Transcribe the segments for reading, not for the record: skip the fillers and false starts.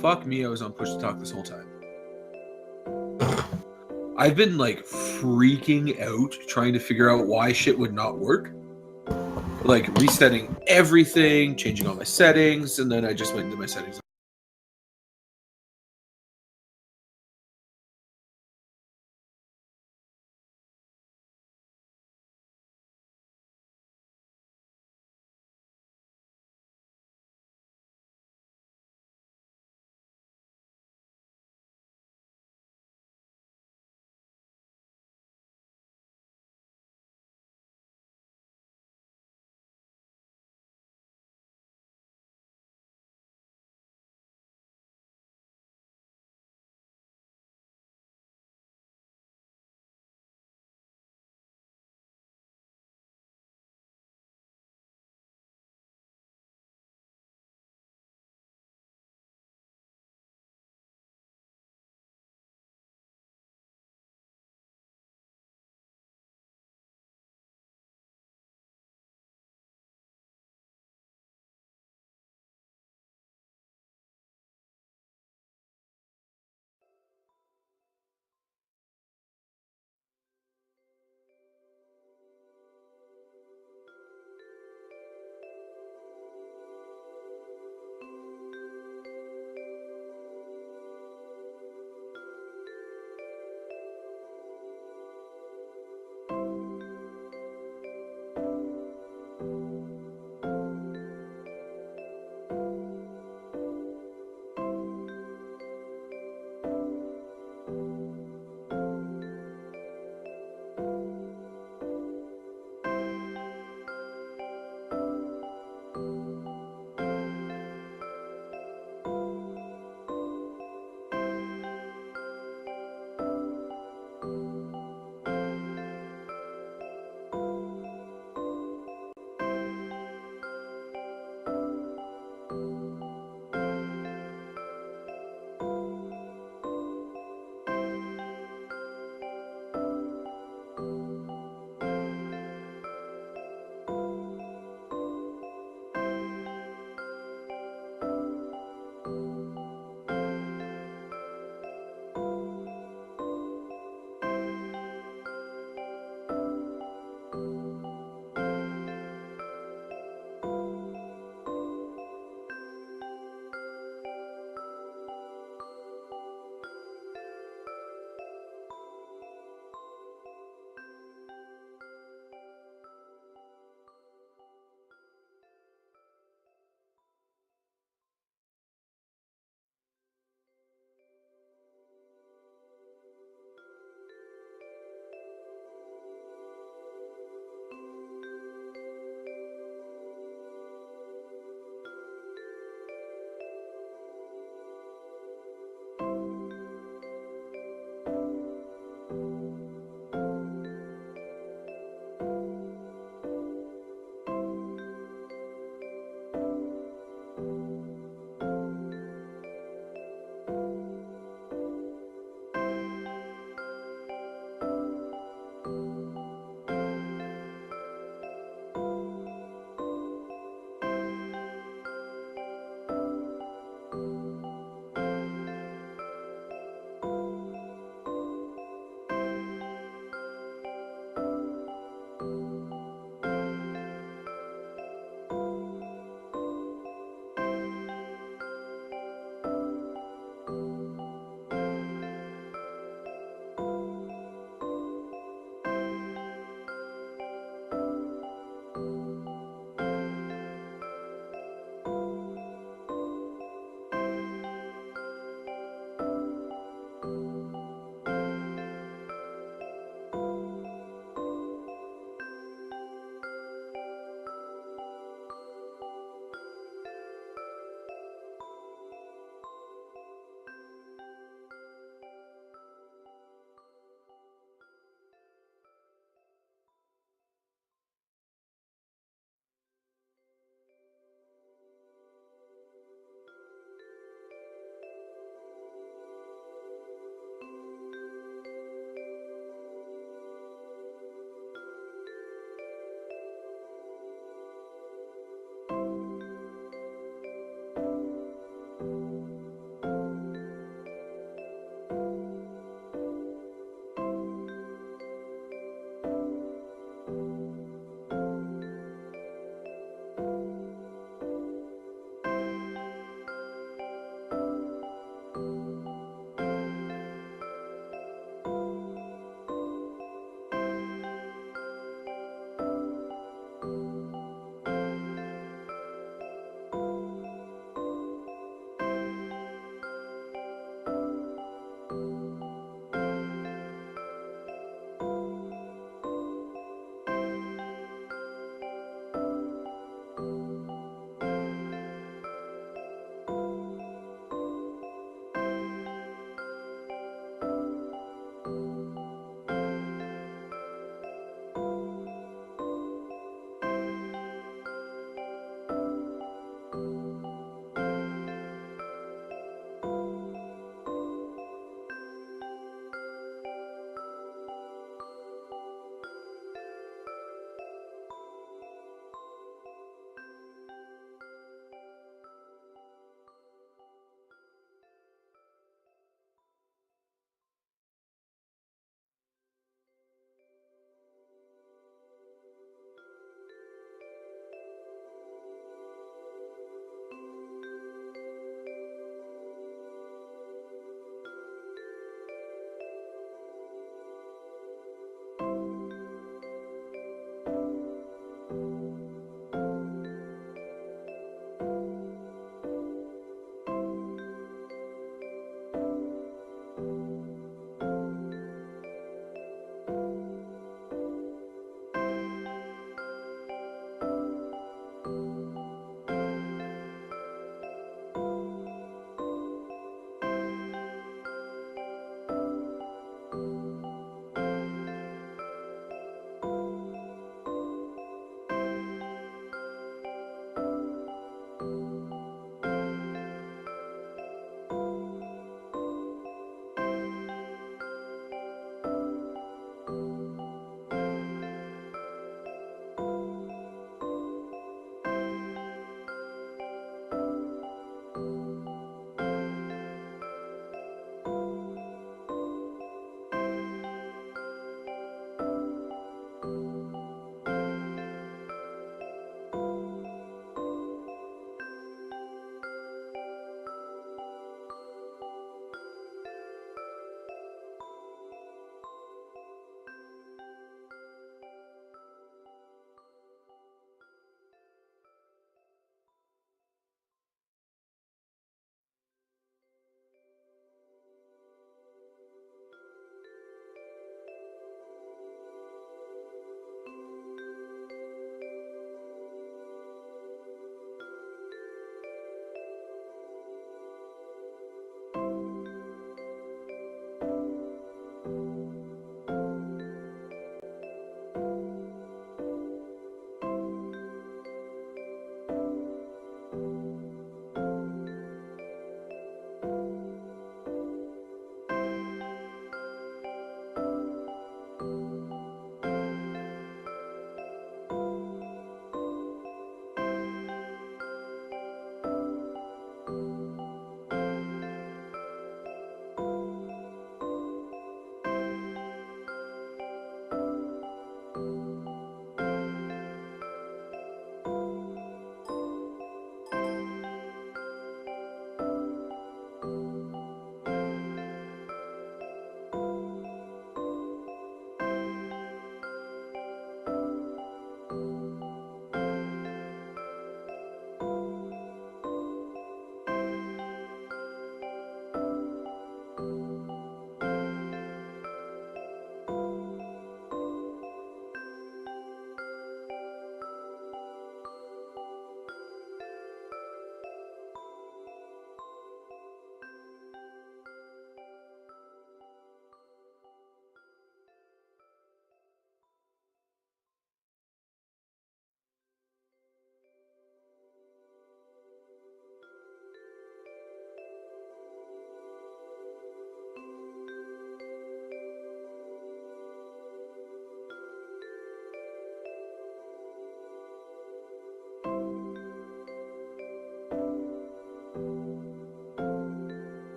fuck me, I was on push to talk this whole time. I've been like freaking out trying to figure out why shit would not work. Like resetting everything, changing all my settings, and then I just went into my settings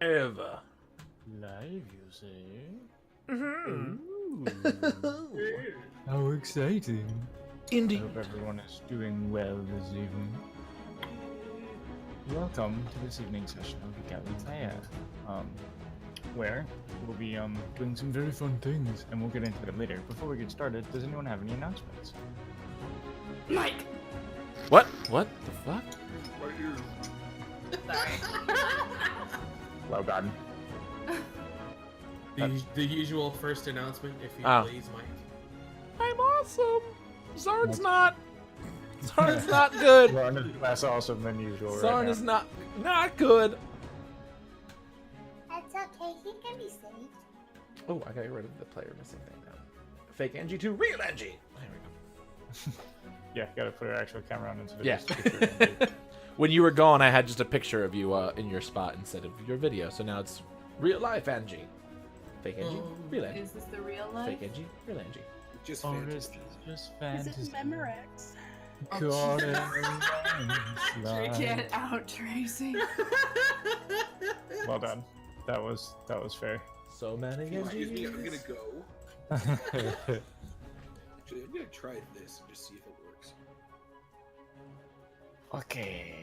ever. Live, you say? How exciting. Indeed. I hope everyone is doing well this evening. Welcome to this evening's session of Galitaia, where we'll be doing some very fun things, and we'll get into it later. Before we get started, does anyone have any announcements? Mike. What? What the fuck? Sorry. Well done. The usual first announcement, if you Oh. please, Mike. I'm awesome. Zarn's not. Zarn's not good. Ron is less awesome than usual. Zarn right is not good. That's okay, he can be saved. Oh, I gotta get rid of the player missing thing now. Fake Angie to real Angie. There we go. Yeah, gotta put an actual camera on into the Yeah. When you were gone, I had just a picture of you in your spot instead of your video. So now it's real life Angie. Fake Angie, real Angie. Is this the real life? Fake Angie, real Angie. Just Or fantasy. is this just Is fantasy? it Memorex? Caught in a landslide. Get out, Tracy. Well done. That was fair. So many Excuse me, I'm gonna Angies. go. Actually, I'm gonna try this and just see if it works. Okay.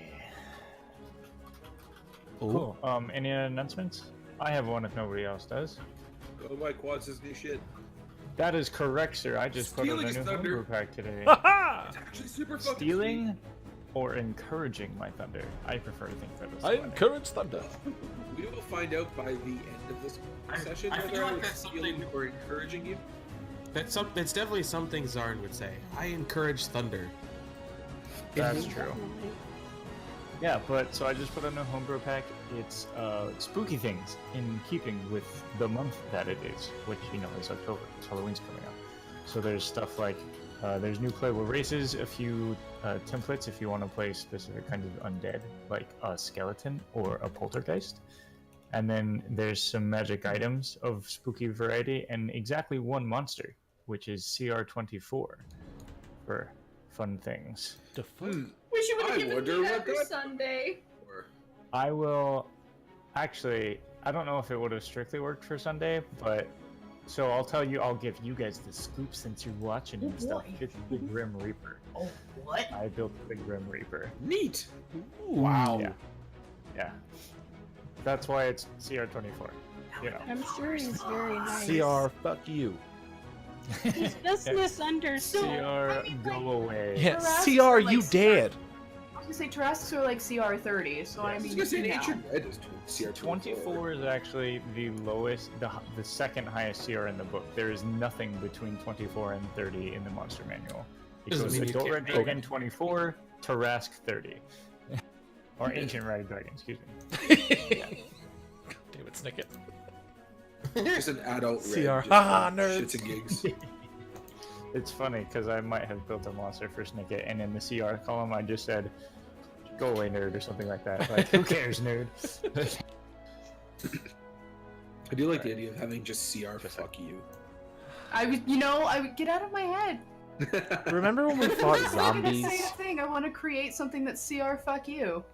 Cool. Any announcements? I have one if nobody else does. Oh, my quad says new shit. That is correct, sir. I just put out Stealing a is new thunder. homebrew pack today. Haha! It's actually super fucking Stealing or encouraging my thunder? I prefer to think that is I the latter. encourage thunder. sweet. We will find out by the end of this session I whether feel I like was that's stealing something- or encouraging you. That's definitely something Zarn would say. I encourage thunder. That's true. Yeah, but so I just put on a homebrew pack. It's spooky things in keeping with the month that it is, which is October. It's Halloween's coming up. So there's stuff like there's new playable races, a few templates if you want to play specific kinds of undead, like a skeleton or a poltergeist. And then there's some magic items of spooky variety and exactly one monster, which is CR24 for fun things. The fuck? Wish you would I have given wonder me what that for that- Sunday. Or I will actually. I don't know if it would have strictly worked for Sunday, but so I'll give you guys the scoop since you're watching and stuff. boy. It's the Grim Reaper. Oh, what? I built the Grim Reaper. neat. Wow. Yeah. Yeah. That's why it's CR24. I'm sure he's very nice. CR, fuck you. He's just misunderstood. CR, go away. Yeah, Harassed CR, for, you like, dead. I was gonna say Tarrasques are like CR30, so I Yes. I was mean, gonna say you know. Ancient Red is CR24. 24 is actually the lowest, the second highest CR in the book. There is nothing between 24 and 30 in the monster manual. It Doesn't goes mean you Adult can't Red make Dragon 24, Tarrasque 30. Or Ancient Red Dragon, excuse me. Damn it, Snicket. Just an adult red. CR. just Haha, for nerds. Shits and gigs. It's funny because I might have built a monster for Snicket, and in the CR column I just said, "Go away, nerd," or something like that. Like, who cares, nerd? I do like the idea of having just CR fuck you. I would get out of my head. Remember when we fought I'm not gonna say zombies? a thing. I want to create something that's CR fuck you.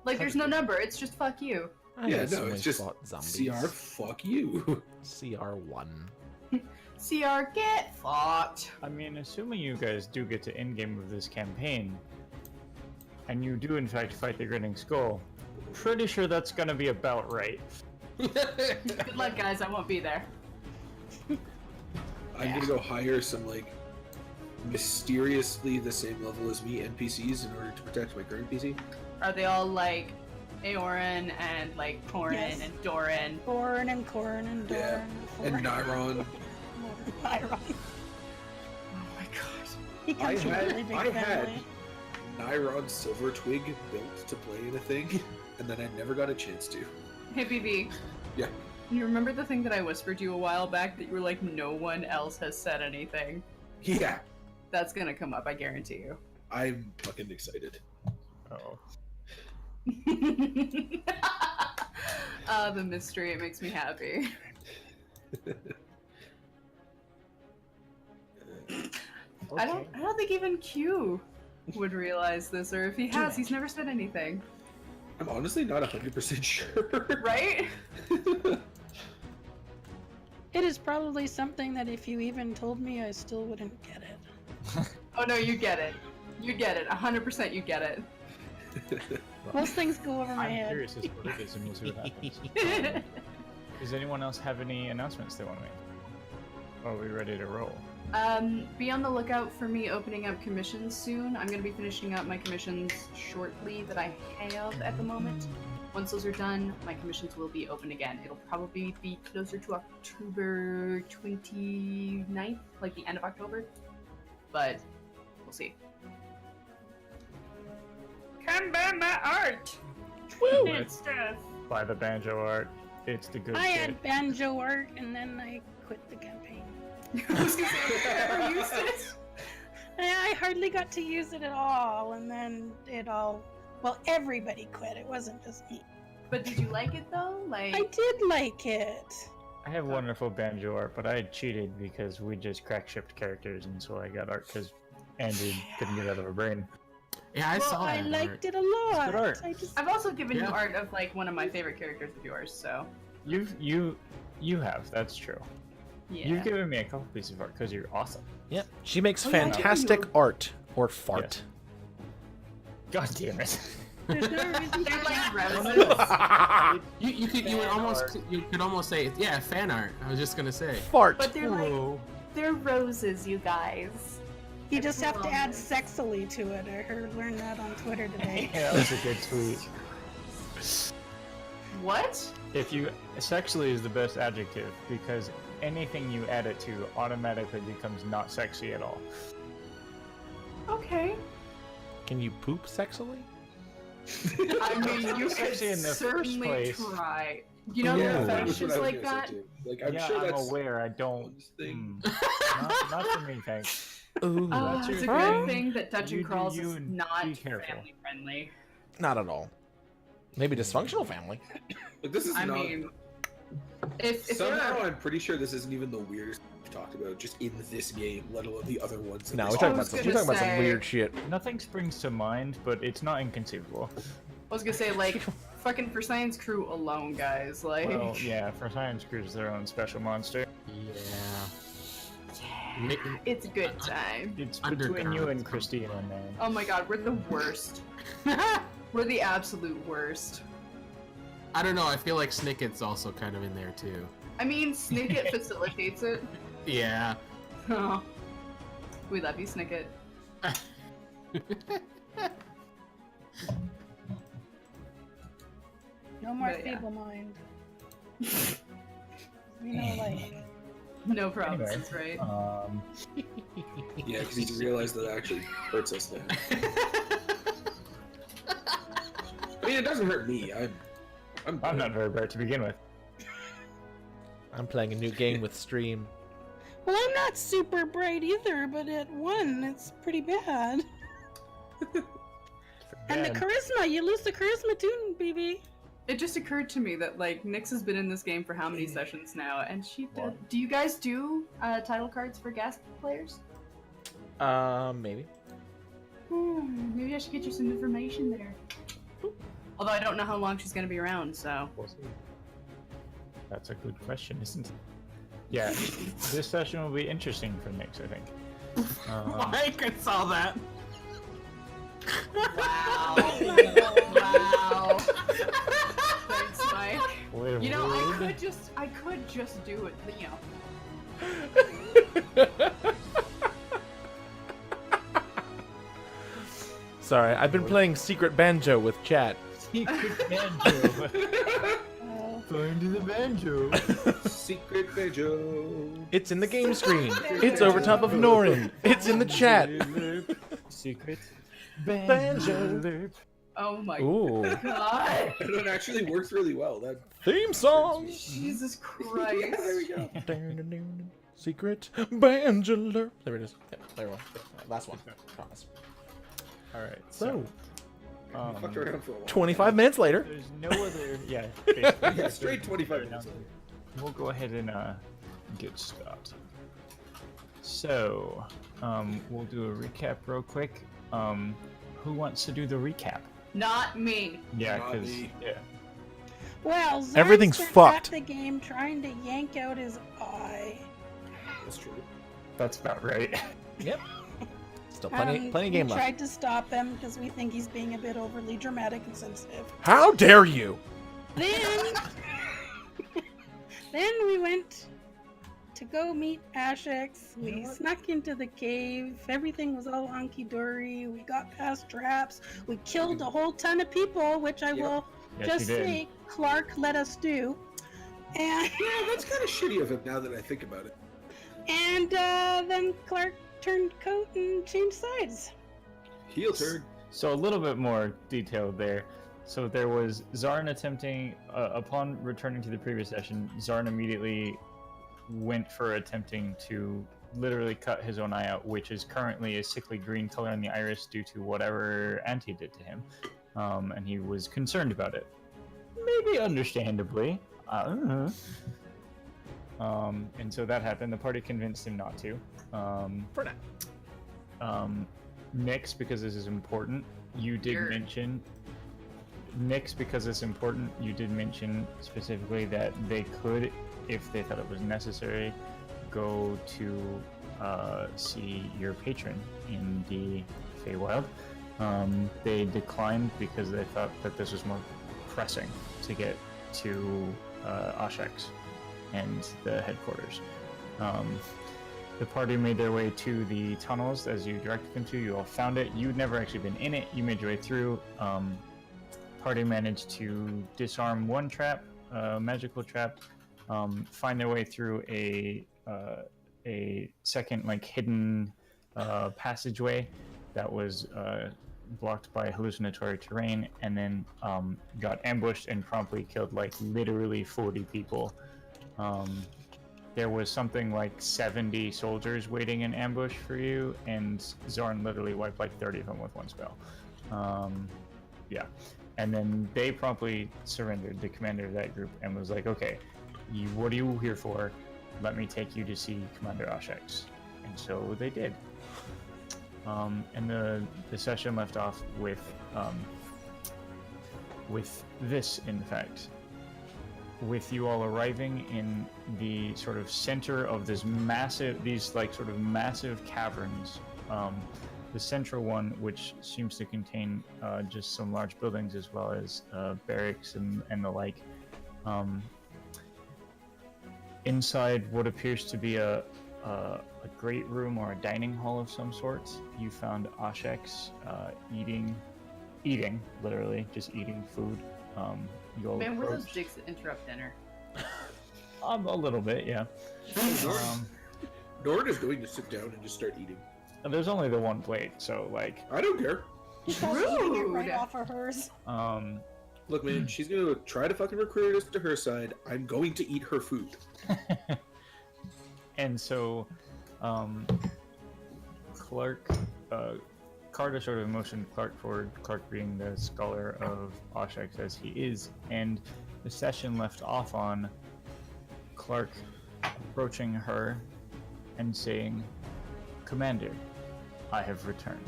Like there's no number. It's just fuck you. I Yeah, guess no, when it's we just fought zombies. CR fuck you. CR1. CR get fucked. I mean, assuming you guys do get to endgame of this campaign, and you do in fact fight the Grinning Skull, pretty sure that's gonna be about right. Good luck, guys. I won't be there. I'm gonna go hire some like mysteriously the same level as me NPCs in order to protect my current PC. Are they all like Aorin and like Corin Yes. and Doran? Corin and Corin and Yeah, Doran. and Nyron. Nyron. Oh my god. He comes from a really big I had family. Nyron Silver Twig built to play in a thing, and then I never got a chance to. Hey BB. Yeah. You remember the thing that I whispered to you a while back that you were like, no one else has said anything? Yeah, That's gonna come up, I guarantee you. I'm fucking excited. Oh, The mystery, it makes me happy. I don't think even Q would realize this, or if he has, he's never said anything. I'm honestly not 100% sure. Right? It is probably something that if you even told me, I still wouldn't get it. Oh no, you get it. You get it. 100% you get it. Most things go over my I'm head. curious as to what it is, and we'll see what happens. Does anyone else have any announcements they want to make? Or are we ready to roll? Be on the lookout for me opening up commissions soon. I'm gonna be finishing up my commissions shortly that I have at the moment. Once those are done, my commissions will be open again. It'll probably be closer to October 29th, like the end of October. But we'll see. Come buy my art! Woo! And stuff. By the banjo art. It's the good I shit. had banjo art and then I quit the campaign. I was gonna say, I've never used it. I hardly got to use it at all, and then it all. Well, everybody quit. It wasn't just me. But did you like it though? Like, I did like it. I have wonderful banjo art, but I cheated because we just crack shipped characters, and so I got art because Andrew couldn't get out of her brain. Yeah, I Well, saw I that. liked it a lot. good art. I just. I've also given you Yeah. art of like one of my favorite characters of yours, so You have, that's true. yeah. You've given me a couple pieces of art because you're awesome. Yep. She makes Oh, yeah, I know fantastic you- art or fart. God damn it. There's no reason They're to like laugh. roses. You could almost say yeah, fan art. I was just gonna say. Fart. But they're roses, you guys. You just have to add sexily to it. I learned that on Twitter today. Yeah, that was a good tweet. What? If you sexually is the best adjective because anything you add it to automatically becomes not sexy at all. Okay. Can you poop sexily? I mean, you could Especially in the first certainly place. try. You know, Yeah, there are that's what I fetishes was like gonna that. say, too. Like, I'm yeah, sure I'm that's aware. I don't. one thing. Not for me, thanks. Ooh. Oh, That's it's a your good thing. thing that Dungeon You do Crawls you is and not be careful. family friendly. Not at all. Maybe dysfunctional family. Like, this is I not. mean, if there Somehow, are, I'm pretty sure this isn't even the weirdest we've talked about just in this game, let alone the other ones. in No, this we're talking game. about some. gonna We're talking about some say- weird shit. Nothing springs to mind, but it's not inconceivable. I was gonna say like, fucking for Science Crew alone, guys. Like, Well, yeah, for Science Crew's their own special monster. Yeah. it's a good time. It's between you and Christina, man. Oh my god, we're the worst. We're the absolute worst. I don't know. I feel like Snicket's also kind of in there too. I mean, Snicket facilitates it. Yeah. Oh. We love you, Snicket. No more But, yeah. feeble mind. We know, like. No problem, Anyway, that's right. Yeah, because you realize that it actually hurts us now. I mean, it doesn't hurt me. I'm not very bright to begin with. I'm playing a new game with stream. Well, I'm not super bright either, but at 1, it's pretty bad. And the Bad. charisma, you lose the charisma too, BB. It just occurred to me that like Nyx has been in this game for how many sessions now, and she did. What? Do you guys do title cards for guest players? Maybe. Maybe I should get you some information there. Although I don't know how long she's gonna be around, so. We'll see. That's a good question, isn't it? Yeah, this session will be interesting for Nyx, I think. I saw that. Wow. Wow. Thanks, Mike. You know, I could just do it, you know. Sorry, I've been playing Secret Banjo with chat. Secret banjo. Oh, Going to the banjo. Secret banjo. It's in the game screen. It's over top of Norin. It's in the chat. Secret Banjo. banjo. Oh my Ooh. god. And it actually works really well. That Theme song. Jesus yeah, Christ. there we go. Secret Banjo. There it is. Yeah, there we go. Last one. Promise. Alright, So, We fucked around for a while. 25 minutes later. there's no other. Yeah, basically. Yeah, straight 25 minutes. We'll go ahead and get started. So, we'll do a recap real quick. Who wants to do the recap? Not me. Yeah, Not because me. Well, Zarn Everything's spent fucked. half the game trying to yank out his eye. That's true. that's about right. Yep. Still plenty of game we left. tried to stop him because we think he's being a bit overly dramatic and sensitive. How dare you? Then, then we went to go meet Ashex. We snuck into the cave. Everything was all hunky-dory. We got past traps. We killed a whole ton of people, which I will Yes, just you did. say Clark let us do. And Yeah, that's kind of shitty of him now that I think about it. and then Clark turned coat and changed sides. Heel turn. So a little bit more detailed there. So there was Zarn attempting, upon returning to the previous session, Zarn immediately went for attempting to literally cut his own eye out, which is currently a sickly green color in the iris due to whatever Auntie did to him. And he was concerned about it. Maybe understandably. And so that happened. The party convinced him not to. For now. Nix, because this is important, you did Sure. mention. Nix, because it's important, you did mention specifically that they could, if they thought it was necessary, go to see your patron in the Feywild. They declined because they thought that this was more pressing to get to Ashex and the headquarters. The party made their way to the tunnels as you directed them to. You all found it. You'd never actually been in it. You made your way through. Party managed to disarm one trap, magical trap, find their way through a second like hidden passageway that was blocked by hallucinatory terrain, and then got ambushed and promptly killed like literally 40 people. There was something like 70 soldiers waiting in ambush for you, and Zorn literally wiped like 30 of them with one spell. Yeah. And then they promptly surrendered, the commander of that group, and was like, okay, what are you here for? Let me take you to see Commander Ashex. And so they did. And the session left off with this, in fact. With you all arriving in the sort of center of these massive caverns. The central one, which seems to contain just some large buildings as well as barracks and the like. Inside what appears to be a great room or a dining hall of some sort, you found Ashex eating, literally, just eating food. Man, were those dicks that interrupt dinner? A little bit, yeah. Nord is going to sit down and just start eating. There's only the one plate, so like. I don't care. He probably eating it Rude. right off of hers. Look, man, she's going to try to fucking recruit us to her side. I'm going to eat her food. And so, Clark, Carter sort of motioned Clark forward, Clark being the scholar of Ashex as he is, and the session left off on Clark approaching her and saying, "Commander, I have returned."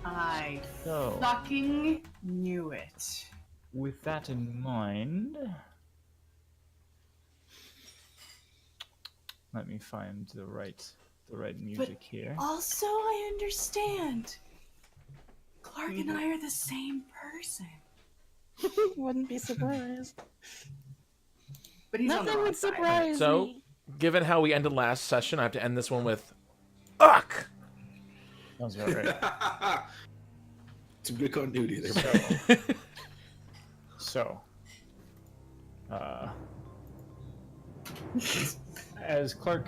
I So, fucking knew it. with that in mind, let me find the right music here. Also, I understand. Clark and I are the same person. Wouldn't be surprised. But he's on the Nothing wrong would side. surprise So, me. given how we ended last session, I have to end this one with, "Ugh!" Sounds about right. Some good continuity there, bro. So, as Clark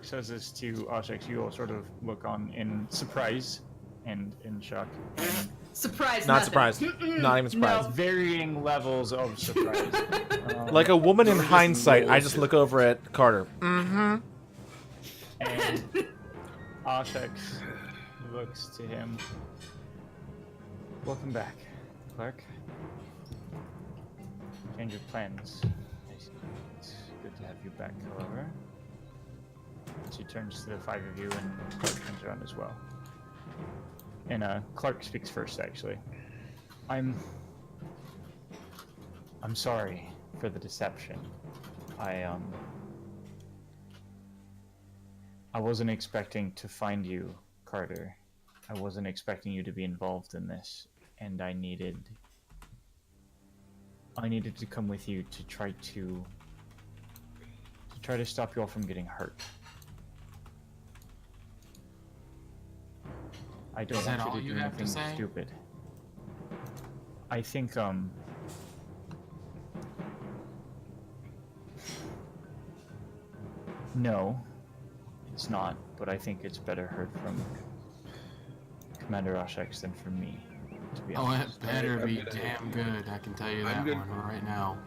says this to Ashex, you all sort of look on in surprise and in shock, and Surprise! Not nothing. surprised. Not even surprised. varying levels of surprise. Like a woman in hindsight, I just look over at Carter. Mm-hmm. And Ashex looks to him. "Welcome back, Clark. Change of plans. It's good to have you back, however." She turns to the five of you, and Clark turns around as well. And Clark speaks first, actually. I'm sorry for the deception. I wasn't expecting to find you, Carter. I wasn't expecting you to be involved in this, and I needed to come with you to try to stop you all from getting hurt. I don't Is that want all you you to do have to anything say? stupid. I think no, it's not, but I think it's better heard from Commander Oshex than from me, to be Oh, honest. it better I'm be gonna- damn good. I can tell you I'm that gonna- one right now.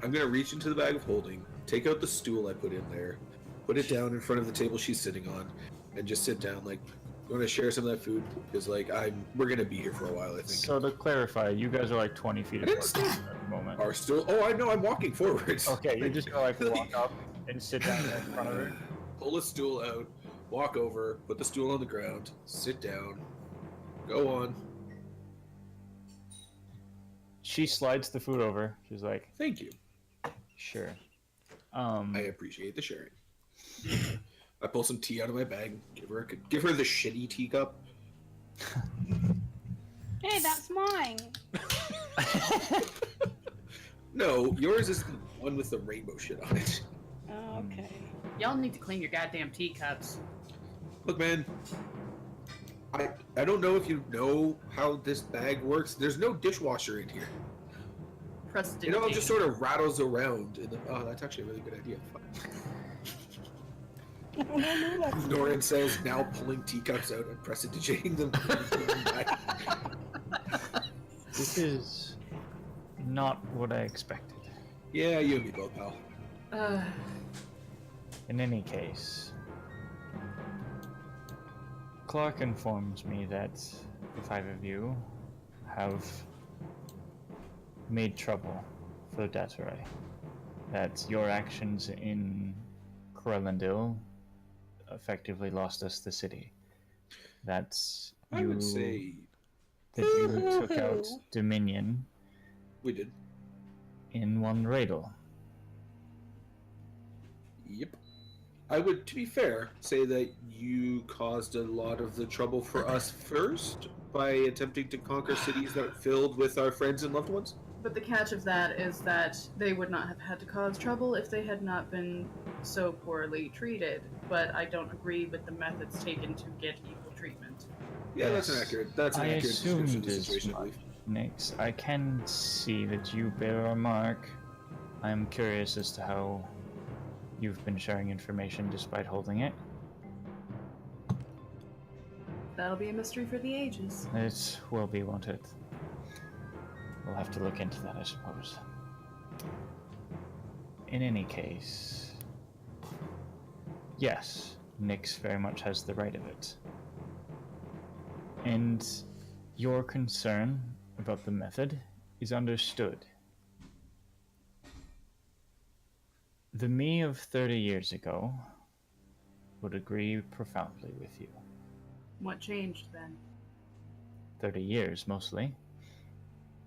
I'm gonna reach into the bag of holding, take out the stool I put in there, put it down in front of the table she's sitting on, and just sit down. Like, you want to share some of that food? Because like we're gonna be here for a while. I think. So to clarify, you guys are like 20 feet I didn't apart stop. at the moment. Are still? Oh, I know. I'm walking forwards. Okay, you're just gonna like walk up and sit down in front of her. Pull a stool out, walk over, put the stool on the ground, sit down, go on. She slides the food over. She's like, Thank you. sure. I appreciate the sharing. I pull some tea out of my bag, give her the shitty teacup. Hey, that's mine. No, yours is the one with the rainbow shit on it. Oh, okay. Y'all need to clean your goddamn teacups. Look, man, I don't know if you know how this bag works. There's no dishwasher in here. It all just sort of rattles around. Oh, that's actually a really good idea. Norin says, now pulling teacups out and prestidigitating them. This is not what I expected. Yeah, you and me both, pal. In any case, Clark informs me that the five of you have made trouble for the Daterai. That your actions in Corellendil effectively lost us the city. That's I would say that you took out Dominion we did. in one raidle. Yep. I would, to be fair, say that you caused a lot of the trouble for us first by attempting to conquer cities that are filled with our friends and loved ones. But the catch of that is that they would not have had to cause trouble if they had not been so poorly treated. But I don't agree with the methods taken to get equal treatment. Yeah, that's an accurate description assumed of the as situation, I much, believe. Nix. I can see that you bear a mark. I'm curious as to how you've been sharing information despite holding it. That'll be a mystery for the ages. It will be, won't it? We'll have to look into that, I suppose. In any case, yes, Nix very much has the right of it. And your concern about the method is understood. The me of 30 years ago would agree profoundly with you. What changed then? 30 years, mostly.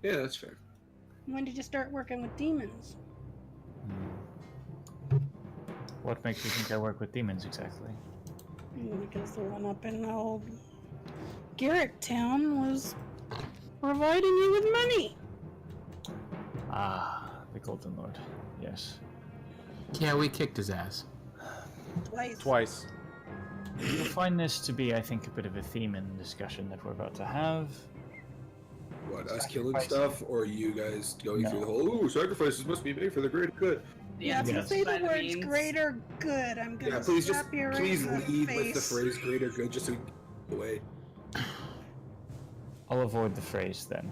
Yeah, that's fair. When did you start working with demons? What makes you think I work with demons exactly? Because the one up in old Garrick Town was providing you with money. Ah, the Golden Lord. Yes. Yeah, we kicked his ass. Twice. You'll find this to be, I think, a bit of a theme in the discussion that we're about to have. What, us killing Sacrificing. stuff, or you guys going No. through the whole, ooh, sacrifices must be made for the greater good? Yeah, if you Yes. say By the words means. greater good, I'm gonna Yeah, please slap you right please in the lead with the face. phrase greater good just so we can get away. I'll avoid the phrase then.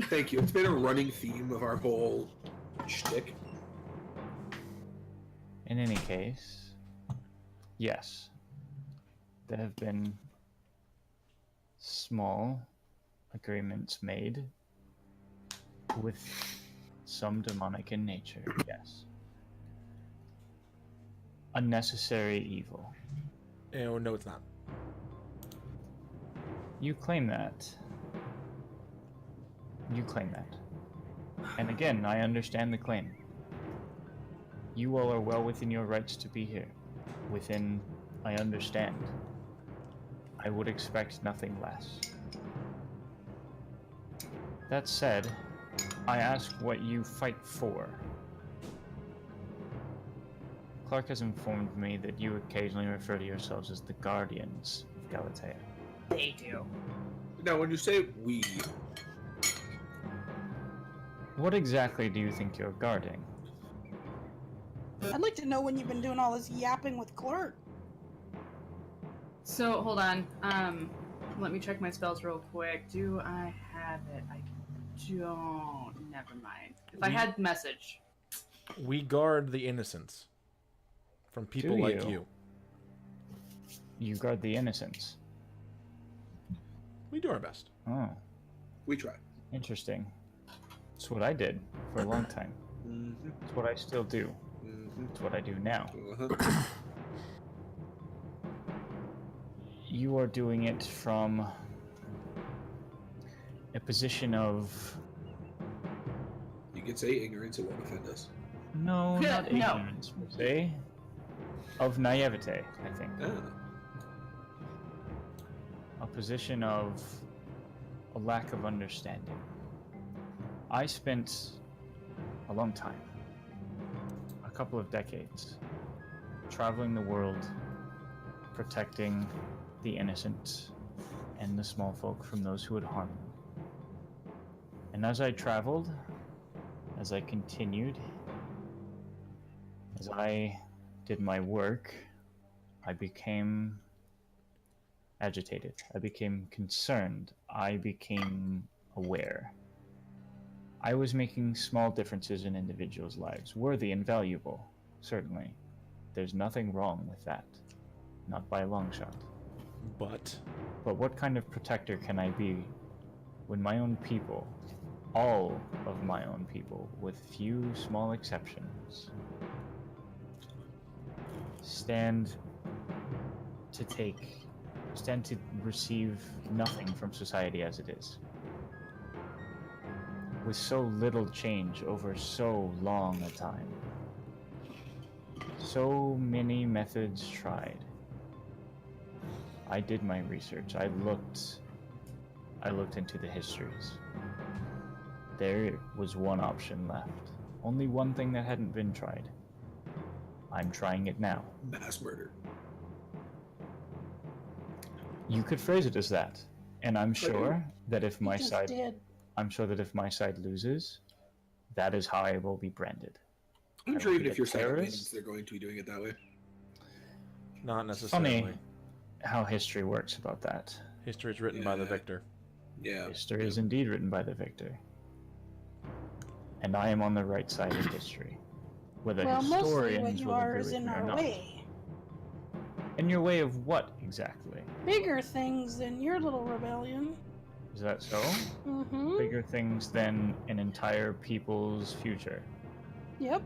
Thank you. It's been a running theme of our whole shtick. In any case, yes, there have been small agreements made with some demonic in nature, yes. Unnecessary evil. Oh, no, it's not. You claim that. You claim that. And again, I understand the claim. You all are well within your rights to be here. I understand. I would expect nothing less. That said, I ask what you fight for. Clark has informed me that you occasionally refer to yourselves as the Guardians of Galitaia. They do. Now, when you say we, What exactly do you think you're guarding? I'd like to know when you've been doing all this yapping with Clark. So, hold on. Let me check my spells real quick. Do I have it? I don't. Never mind. If I had message. We guard the innocents from people Do like you? you. You guard the innocents. We do our best. Oh, we try. interesting. It's what I did for a long time. Mm-hmm. It's what I still do. Mm-hmm. It's what I do now. Uh-huh. You are doing it from a position of... You can say ignorance, it won't offend us. No, not No. ignorance, per se. Of naivete, I think. Ah. A position of a lack of understanding. I spent a long time, a couple of decades, traveling the world, protecting the innocent and the small folk from those who would harm them. And as I traveled, as I continued, as I did my work, I became agitated. I became concerned. I became aware. I was making small differences in individuals' lives, worthy and valuable, certainly. There's nothing wrong with that. Not by a long shot. But But what kind of protector can I be when my own people, all of my own people, with few small exceptions, stand to receive nothing from society as it is? With so little change over so long a time. So many methods tried. I did my research. I looked into the histories. There was one option left. Only one thing that hadn't been tried. I'm trying it now. Mass murder. You could phrase it as that. And I'm sure that if my You just side did. I'm sure that if my side loses, that is how I will be branded. I'm I sure will even be if a your side terrorist. wins, they're going to be doing it that way. not necessarily. Funny how history works about that. History is written by the Yeah. victor. Yeah. History is indeed written by the victor. And I am on the right side of history. Whether Well, mostly historians what you will are agree is with in me or our not. way. In your way of what exactly? Bigger things than your little rebellion. Is that so? Mm-hmm. Bigger things than an entire people's future. Yep.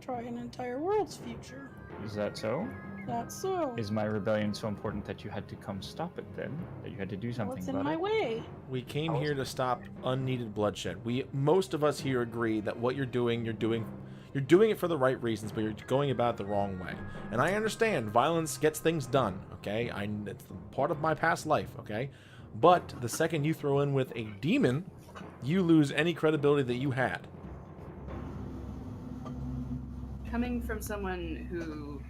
Try an entire world's future. Is that so? That's so. Is my rebellion so important that you had to come stop it then? That you had to do something What's in about my it? way? We came here to stop unneeded bloodshed. Most of us here agree that what you're doing it for the right reasons, but you're going about it the wrong way. And I understand violence gets things done, okay? It's part of my past life, okay? But the second you throw in with a demon, you lose any credibility that you had. Coming from someone who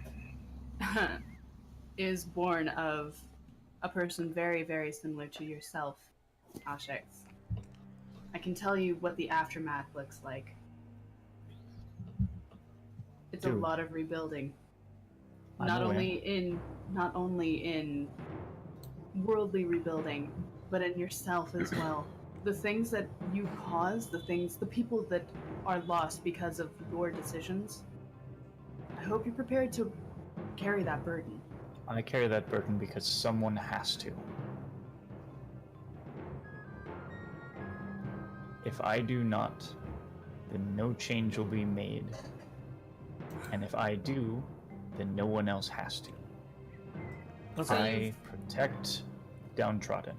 is born of a person very, very similar to yourself, Ashix, I can tell you what the aftermath looks like. It's a Dude. lot of rebuilding. I'm Not aware. only in worldly rebuilding, but in yourself as well. The things that you cause, the people that are lost because of your decisions, I hope you're prepared to carry that burden. I carry that burden because someone has to. If I do not, then no change will be made. And if I do, then no one else has to. Okay. I protect downtrodden.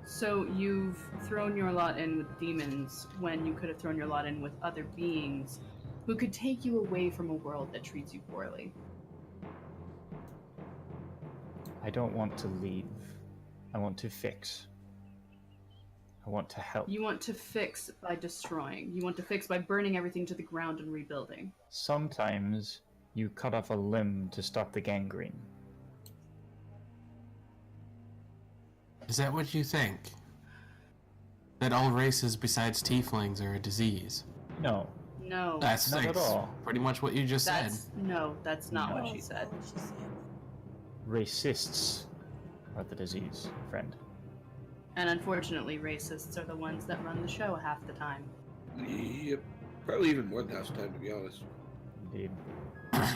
So you've thrown your lot in with demons when you could have thrown your lot in with other beings who could take you away from a world that treats you poorly. I don't want to leave. I want to fix. I want to help. You want to fix by destroying. You want to fix by burning everything to the ground and rebuilding. Sometimes you cut off a limb to stop the gangrene. Is that what you think? That all races besides tieflings are a disease? No. No. That's Not at all. pretty much what you just said. No, that's not No. what she said. Racists are the disease, friend. And unfortunately, racists are the ones that run the show half the time. Yep. Probably even more than half the time, to be honest. Indeed.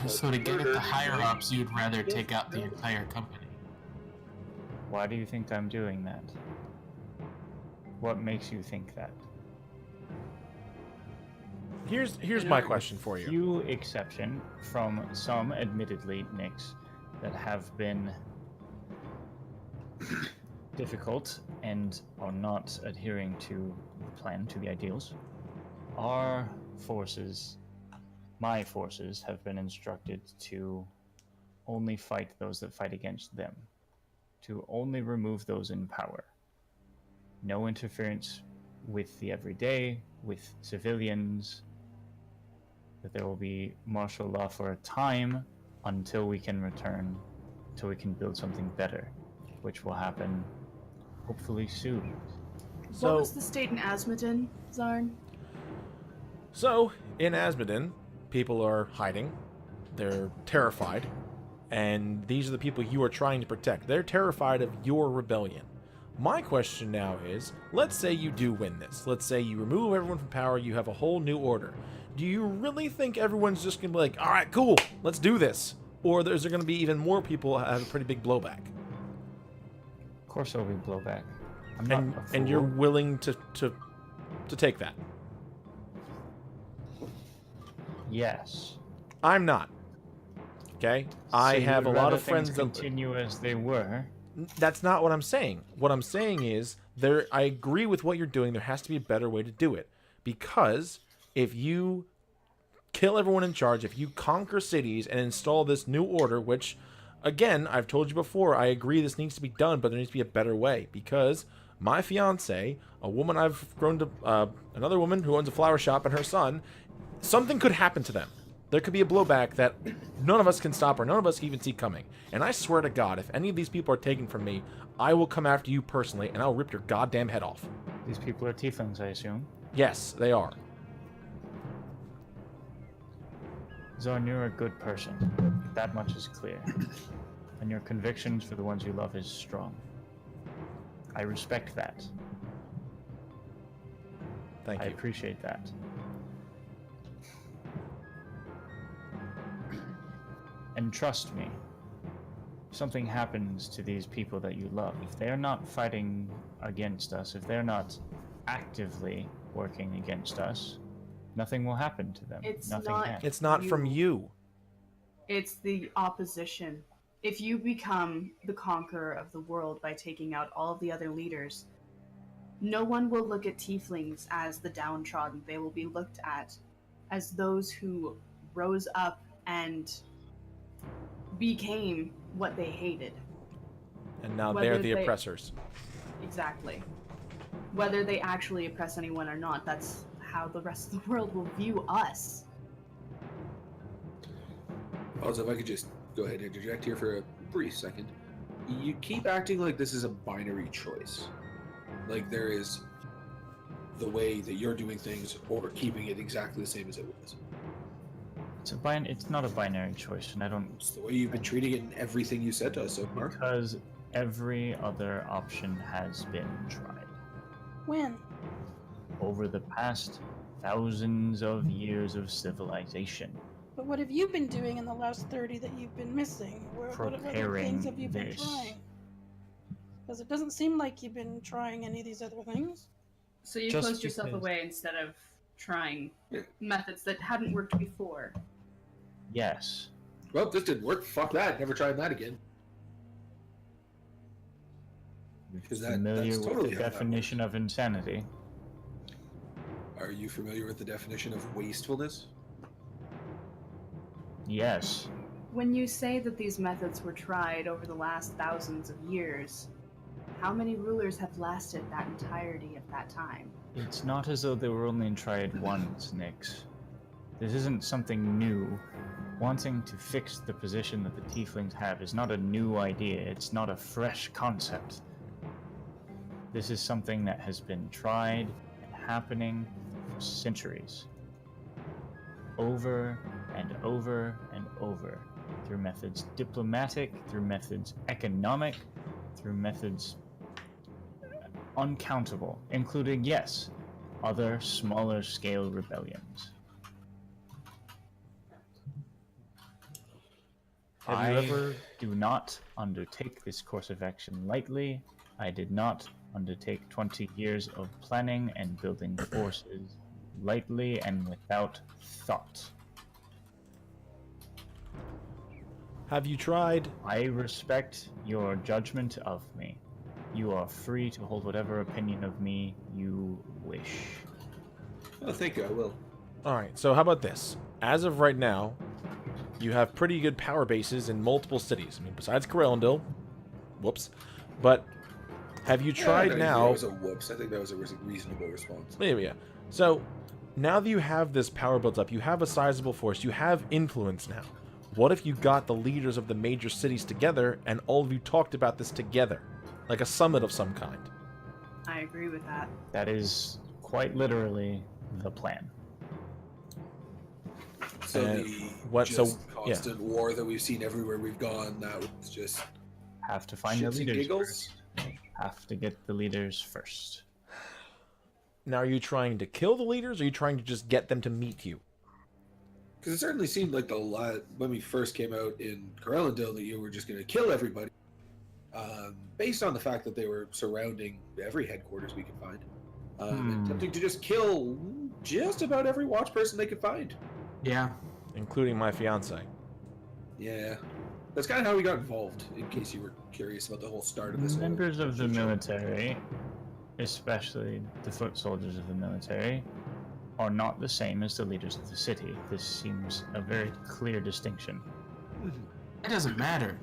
So to get at the higher-ups, you'd rather take out the entire company. Why do you think I'm doing that? What makes you think that? Here's my question for you. Few exception from some, admittedly, Nicks, that have been difficult and are not adhering to the plan, to the ideals. Our forces, my forces, have been instructed to only fight those that fight against them, to only remove those in power. No interference with the everyday, with civilians, that there will be martial law for a time until we can return, until we can build something better, which will happen hopefully soon. So, What was the state in Asmodin, Zarn? So, in Asmodin, people are hiding. They're terrified. And these are the people you are trying to protect. They're terrified of your rebellion. My question now is, let's say you do win this. Let's say you remove everyone from power, you have a whole new order. Do you really think everyone's just going to be like, all right, cool, let's do this? Or is there going to be even more people that have a pretty big blowback? Of course there'll be blowback. I'm not a fool. And you're willing to take that? Yes. I'm not. Okay? I So have a you would lot rather of friends things that... continue as they were. That's not what I'm saying. What I'm saying is, I agree with what you're doing. There has to be a better way to do it. Because if you kill everyone in charge, if you conquer cities and install this new order, which, again, I've told you before, I agree this needs to be done, but there needs to be a better way. Because my fiance, a woman I've grown to, another woman who owns a flower shop, and her son, something could happen to them. There could be a blowback that none of us can stop or none of us can even see coming. And I swear to God, if any of these people are taken from me, I will come after you personally and I'll rip your goddamn head off. These people are tieflings, I assume. Yes, they are. Zorn, you're a good person. That much is clear. And your convictions for the ones you love is strong. I respect that. Thank you. I appreciate that. And trust me, if something happens to these people that you love, if they're not fighting against us, if they're not actively working against us, nothing will happen to them. It's not from you. It's the opposition. If you become the conqueror of the world by taking out all of the other leaders, no one will look at tieflings as the downtrodden. They will be looked at as those who rose up and became what they hated. And now they're the oppressors. Exactly. Whether they actually oppress anyone or not, that's how the rest of the world will view us. Also, if I could just go ahead and interject here for a brief second. You keep acting like this is a binary choice. Like there is the way that you're doing things or keeping it exactly the same as it was. It's not a binary choice, and I don't... It's the way you've been treating it in everything you said to us so far. Because every other option has been tried. When? Over the past thousands of years of civilization. But what have you been doing in the last 30 that you've been missing? What other things have you been trying? Because it doesn't seem like you've been trying any of these other things. So you closed yourself away instead of trying methods that hadn't worked before. Yes. Well, this didn't work. Fuck that. Never tried that again. Because Familiar that's with totally the how that definition of insanity? Are you familiar with the definition of wastefulness? Yes. When you say that these methods were tried over the last thousands of years, how many rulers have lasted that entirety of that time? It's not as though they were only tried once, Nyx. This isn't something new. Wanting to fix the position that the tieflings have is not a new idea. It's not a fresh concept. This is something that has been tried and happening for centuries. Over and over and over. Through methods diplomatic, through methods economic, through methods uncountable, including, yes, other smaller scale rebellions. I do not undertake this course of action lightly. I did not undertake 20 years of planning and building forces lightly and without thought. Have you tried? I respect your judgment of me. You are free to hold whatever opinion of me you wish. Oh, thank you. I will. All right. So how about this? As of right now, you have pretty good power bases in multiple cities. I mean, besides Corellendil. Whoops. But have you tried now? That was a whoops. I think that was a reasonable response. Yeah. So now that you have this power built up, you have a sizable force, you have influence now. What if you got the leaders of the major cities together and all of you talked about this together? Like a summit of some kind. I agree with that. That is quite literally the plan. So constant war that we've seen everywhere we've gone, that was just have to find the shits and leaders giggles. first. Have to get the leaders first. Now, are you trying to kill the leaders, or are you trying to just get them to meet you? Because it certainly seemed like when we first came out in Corellendil that you were just going to kill everybody, based on the fact that they were surrounding every headquarters we could find, and attempting to just kill just about every watch person they could find. Yeah. Including my fiance. Yeah. That's kind of how we got involved, in case you were curious about the whole start of this. Members of the military, especially the foot soldiers of the military, are not the same as the leaders of the city. This seems a very clear distinction. It doesn't matter.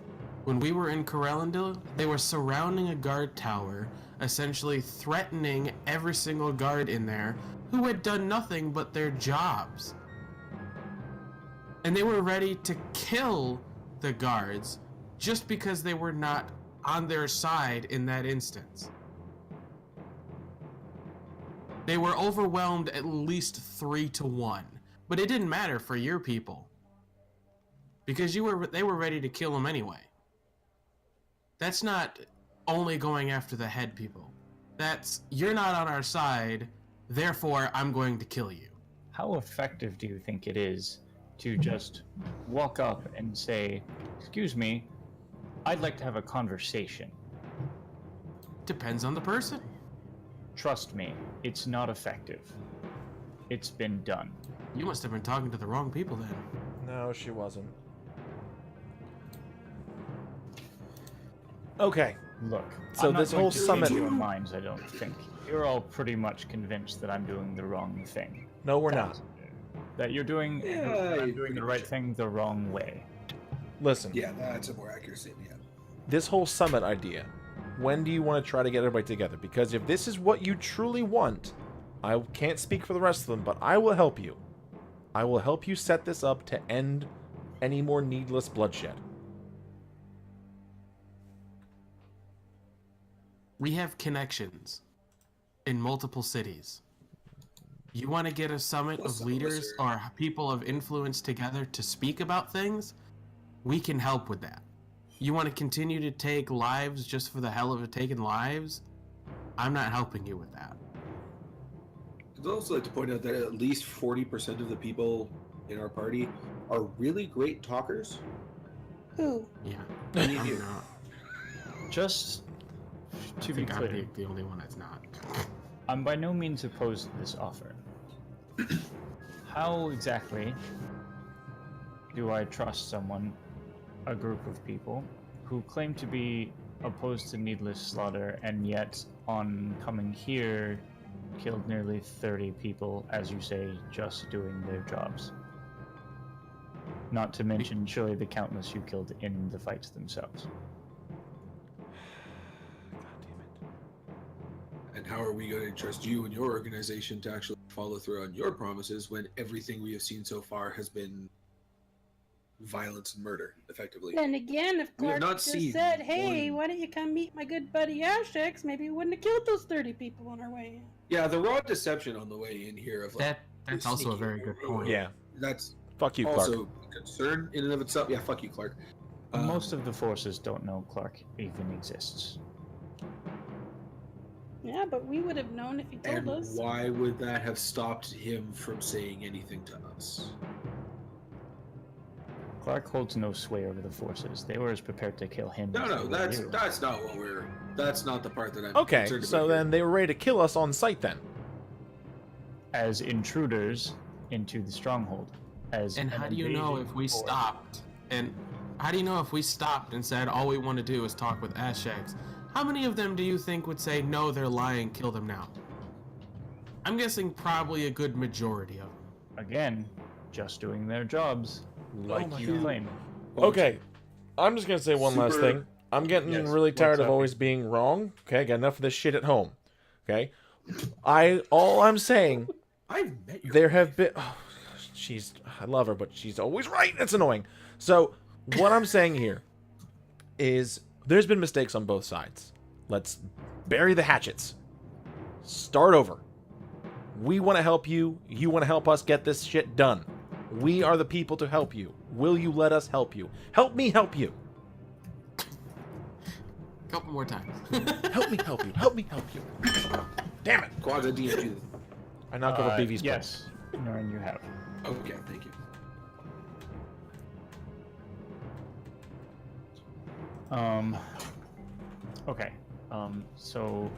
When we were in Corellendil, they were surrounding a guard tower, essentially threatening every single guard in there who had done nothing but their jobs. And they were ready to kill the guards just because they were not on their side in that instance. They were overwhelmed at least 3-1, but it didn't matter for your people because they were ready to kill them anyway. That's not only going after the head people. That's, you're not on our side, therefore I'm going to kill you. How effective do you think it is to just walk up and say, "Excuse me, I'd like to have a conversation"? Depends on the person. Trust me, it's not effective. It's been done. You must have been talking to the wrong people then. No, she wasn't. Okay. Look, so I'm not this going whole to summit. read your minds, I don't think. You're all pretty much convinced that I'm doing the wrong thing. No, we're not. That you're doing, I'm doing the right thing the wrong way. Listen. Yeah, that's a more accurate statement. Yeah. This whole summit idea. When do you want to try to get everybody together? Because if this is what you truly want, I can't speak for the rest of them, but I will help you. I will help you set this up to end any more needless bloodshed. We have connections in multiple cities. You want to get a summit of leaders or people of influence together to speak about things? We can help with that. You want to continue to take lives just for the hell of it taking lives? I'm not helping you with that. I'd also like to point out that at least 40% of the people in our party are really great talkers. Who? Yeah. Any of I'm you. not. Just to be clear, I'm the only one that's not. I'm by no means opposed to this offer. How exactly do I trust someone, a group of people, who claim to be opposed to needless slaughter, and yet on coming here, killed nearly 30 people, as you say, just doing their jobs. Not to mention, surely the countless you killed in the fights themselves. God damn it. And how are we going to trust you and your organization to actually follow through on your promises when everything we have seen so far has been violence and murder, effectively? And again, if We have Clark not just seen said, hey, one- why don't you come meet my good buddy Ashix, maybe we wouldn't have killed those 30 people on our way in. Yeah, the raw deception on the way in here of like That's also a very good point. Yeah. that's Fuck you, Clark. also a concern in and of itself. Yeah, fuck you, Clark. Most of the forces don't know Clark even exists. Yeah, but we would have known if he told And us. why would that have stopped him from saying anything to us? Clark holds no sway over the forces. They were as prepared to kill him. No, as no, they were that's you. not what we're. That's not the part that I'm. Okay, concerned so about then they were ready to kill us on sight then. As intruders into the stronghold. As And an how do you know invasion if we force. stopped? And how do you know if we stopped and said all we want to do is talk with Ashex? How many of them do you think would say no, they're lying, kill them now? I'm guessing probably a good majority of them. Again, just doing their jobs, like my you God. claim. Okay, I'm just gonna say one last Super- thing. I'm getting Yes, really tired what's of up? always being wrong. Okay, got enough of this shit at home. Okay, all I'm saying, I've met your. there have been. Oh, I love her, but she's always right. It's annoying. So what I'm saying here is there's been mistakes on both sides. Let's bury the hatchets. Start over. We want to help you. You want to help us get this shit done. We are the people to help you. Will you let us help you? Help me help you. Couple more times. Help me help you. Help me help you. Damn it. Quadra DMG. I knock over BV's Yes, Norrin, you have. Okay, thank you. Okay. So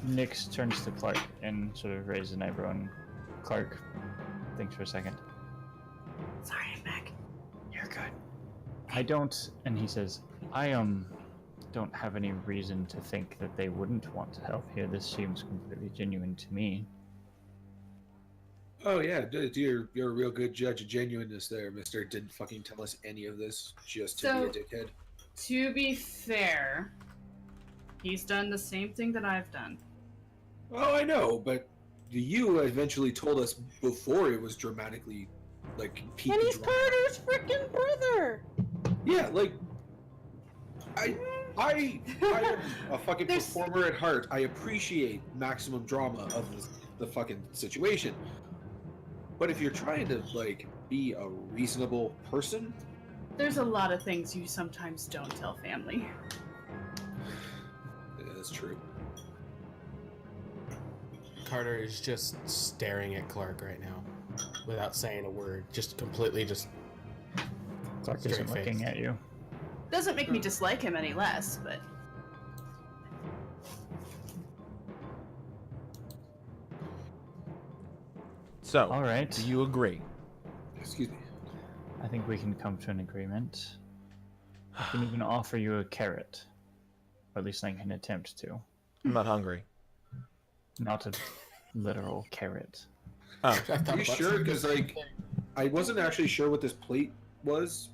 Nyx turns to Clark and sort of raises an eyebrow, and Clark thinks for a second. Sorry, I'm back. You're good. I don't, and he says, I don't have any reason to think that they wouldn't want to help here. This seems completely genuine to me. Oh yeah, you're a real good judge of genuineness there, Mister. Didn't fucking tell us any of this just to So- be a dickhead. To be fair, he's done the same thing that I've done. Oh, I know, but you eventually told us before it was dramatically, like, peak And he's drama. Carter's freaking brother! Yeah, like, I am a fucking There's- performer at heart. I appreciate maximum drama of the fucking situation. But if you're trying to, like, be a reasonable person, There's a lot of things you sometimes don't tell family. yeah, that's true. Carter is just staring at Clark right now, without saying a word. Just completely just. Clark Straight isn't looking face. at you. Doesn't make me dislike him any less, but So, All right. do you agree? Excuse me. I think we can come to an agreement. I can even offer you a carrot. Or at least I can attempt to. I'm not hungry. Not a literal carrot. Oh, Are you sure? Because, like, I wasn't actually sure what this plate was.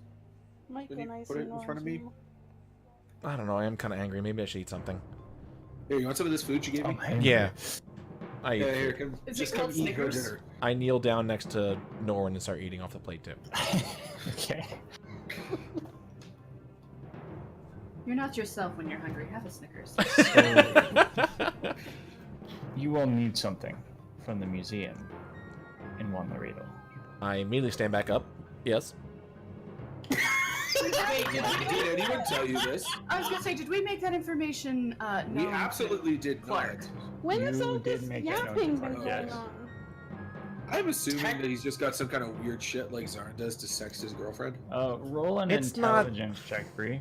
Might When go you nice put it and in front of me? orange. I don't know. I am kind of angry. Maybe I should eat something. Here, you want some of this food you gave me? Yeah. I eat Yeah, food. here, come, Is just it come called eat her Snickers? dinner. I kneel down next to Norrin and start eating off the plate too. Okay. you're not yourself when you're hungry. Have a Snickers. You will need something from the museum in Juan Laredo. I immediately stand back up. Yes. Wait, did Did anyone tell you this? I was gonna say, did we make that information known We to absolutely did Clark? not. When has You all did this make that note yapping to been Clark, going yes. on? I'm assuming that he's just got some kind of weird shit like Zarn does to sext his girlfriend. Roll an It's not- intelligence check, Bree.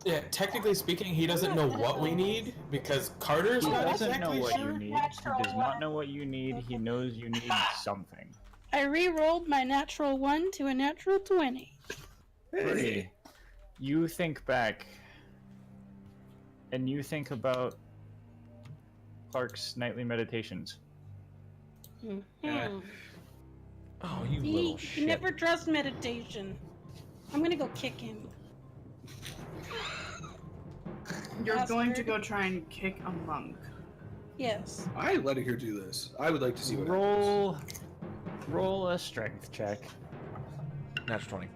Yeah, technically speaking, he doesn't know what we need because Carter's He not doesn't know exactly what sure. you need. He does not know what you need. He knows you need something. I re-rolled my natural 1 to a natural 20. Bree, you think back and you think about Clark's nightly meditations. Mhm. Oh, you See, little you shit. never trust meditation. I'm gonna go kick him. You're going to Bastard. go try and kick a monk. Yes. I letting her do this. I would like to see what happens. Roll a strength check. Natural 20.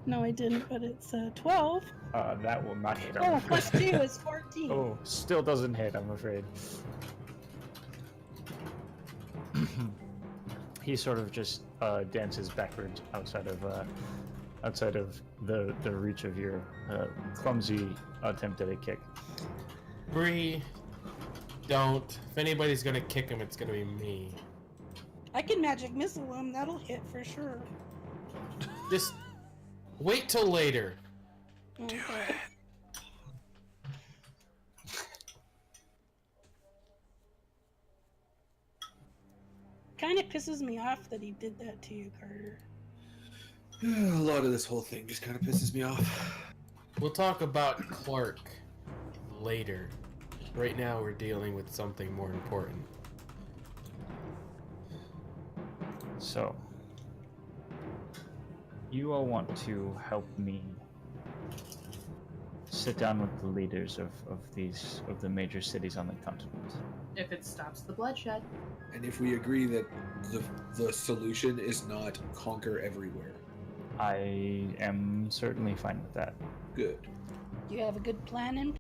No, I didn't, but it's 12. That will not hit. I'm Oh, afraid. plus 2 is 14. Oh, still doesn't hit, I'm afraid. He sort of just dances backwards outside of the reach of your clumsy attempt at a kick. Bree, don't. If anybody's gonna kick him, it's gonna be me. I can magic missile him. That'll hit for sure. Just wait till later. Do it. Kind of pisses me off that he did that to you, Carter. A lot of this whole thing just kind of pisses me off. We'll talk about Clark later. Right now, we're dealing with something more important. So, you all want to help me sit down with the leaders of the major cities on the continent. If it stops the bloodshed. And if we agree that the solution is not conquer everywhere. I am certainly fine with that. Good. You have a good plan in